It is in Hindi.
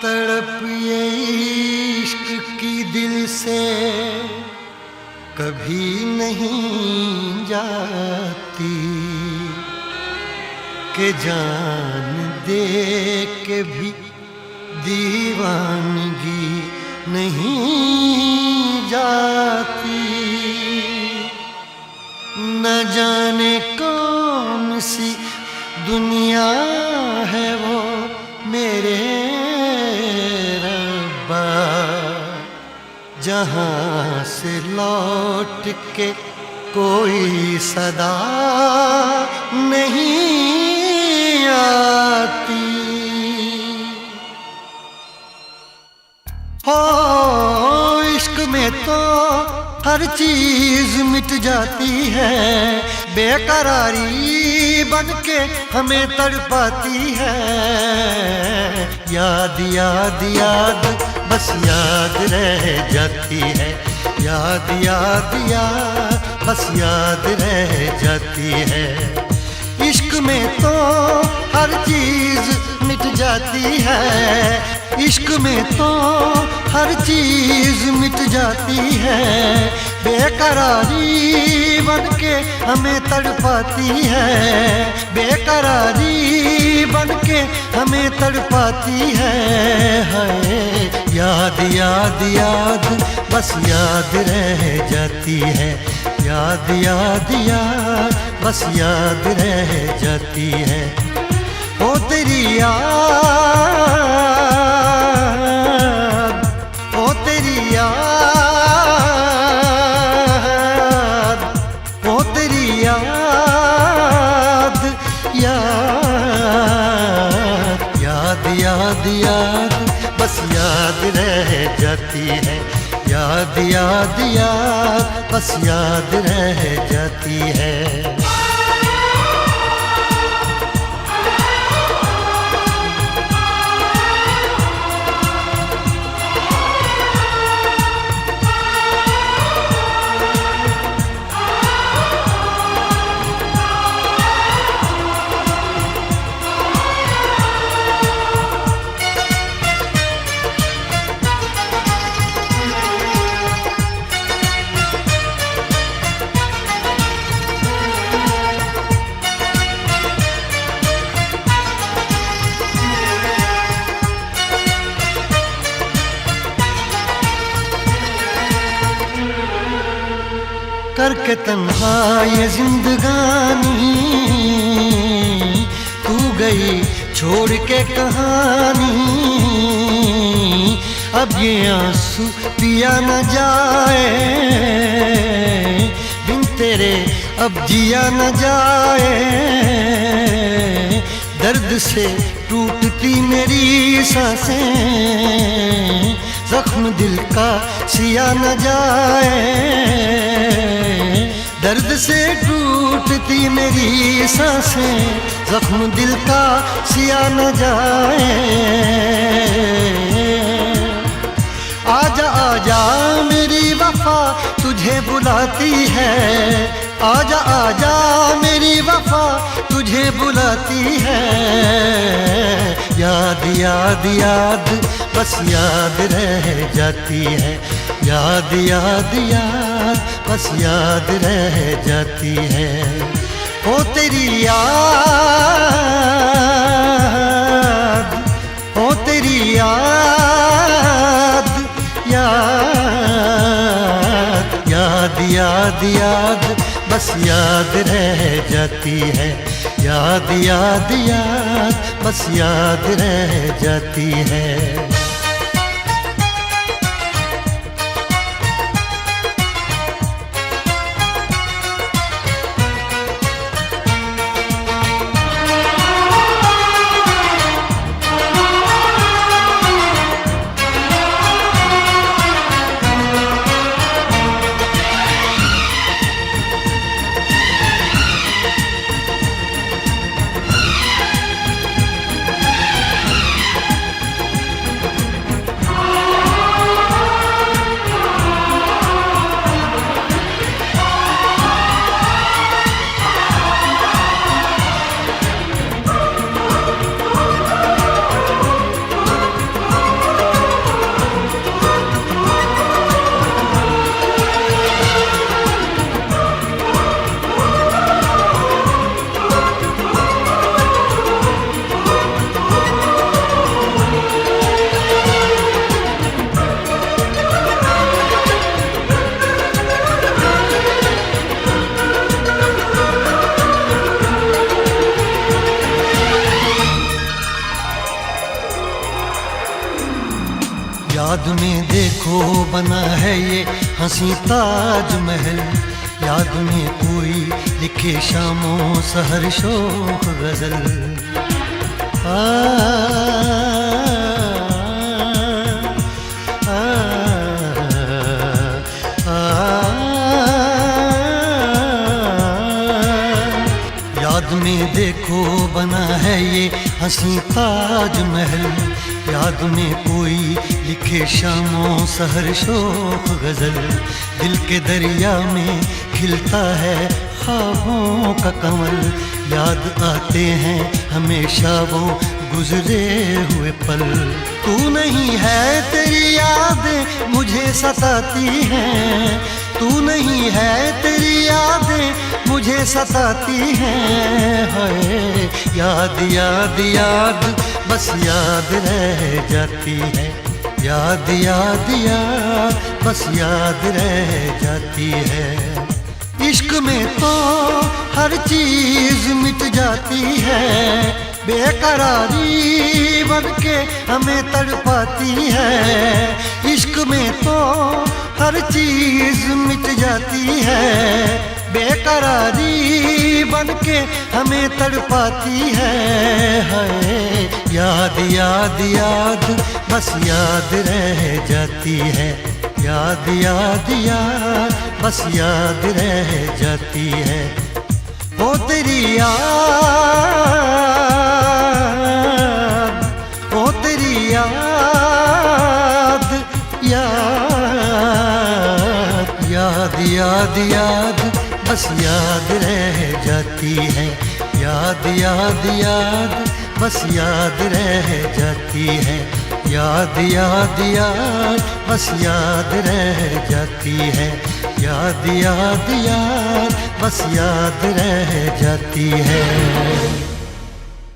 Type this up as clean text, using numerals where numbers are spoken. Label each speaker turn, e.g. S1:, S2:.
S1: तड़प ये इश्क की दिल से कभी नहीं जाती कि जान दे के भी दीवानगी नहीं जाती। न जाने कौन सी दुनिया है वो मेरे रब्बा, जहाँ से लौट के कोई सदा नहीं आती। हो इश्क में तो हर चीज मिट जाती है, बेकरारी बन के हमें तड़पाती है। याद याद याद बस याद रह जाती है, याद याद याद बस याद रह जाती है। इश्क में तो हर चीज मिट जाती है, इश्क में तो हर चीज मिट जाती है। बेकरारी बन के हमें तड़पाती है, बेकरारी बन के हमें तड़पाती है। याद याद याद बस याद रह जाती है, याद याद याद बस याद रह जाती है। ओ तेरी याद, ओ तेरी याद, ओ तेरी याद, याद याद याद याद बस याद रह जाती है, याद याद याद बस याद रह जाती है। करके तन्हा ये जिंदगानी तू गई छोड़ के कहानी। अब ये आंसू पिया न जाए बिन तेरे, अब जिया न जाए। दर्द से टूटती मेरी सांसें, जख्म दिल का सिया न जाए। दर्द से टूटती मेरी सांसें, जख्म दिल का सिया न जाए। आजा आजा मेरी वफा तुझे बुलाती है, आजा आजा मेरी वफा तुझे बुलाती है। याद याद याद बस याद रह जाती है, याद याद याद बस याद रह जाती है। ओ तेरी याद, ओ तेरी याद, याद याद याद याद बस याद रह जाती है, याद याद याद बस याद रह जाती है। याद में देखो बना है ये हंसी ताजमहल, याद में कोई लिखे शामों सहर शोख गजल। आ, आ, आ, याद में देखो बना है ये हंसी ताजमहल, याद में कोई लिखे शामों सहर शोख गजल। दिल के दरिया में खिलता है ख्वाबों का कमल, याद आते हैं हमेशा वो गुजरे हुए पल। तू नहीं है तेरी यादें मुझे सताती हैं, तू नहीं है तेरी यादें मुझे सताती हैं। हाय याद याद याद बस याद रह जाती है, याद याद याद बस याद रह जाती है। इश्क में तो हर चीज मिट जाती है, बेकरारी बन के हमें तड़पाती है। इश्क में तो हर चीज मिट जाती है, बेकरारी बन के हमें तड़पाती है। हाय याद याद याद बस याद रह जाती है, याद याद याद बस याद रह जाती है। ओ तेरी याद, ओ तेरी याद, याद याद याद याद बस याद रह जाती है, याद याद याद बस याद रह जाती है। याद याद याद बस याद रह जाती है, याद याद याद बस याद रह जाती है।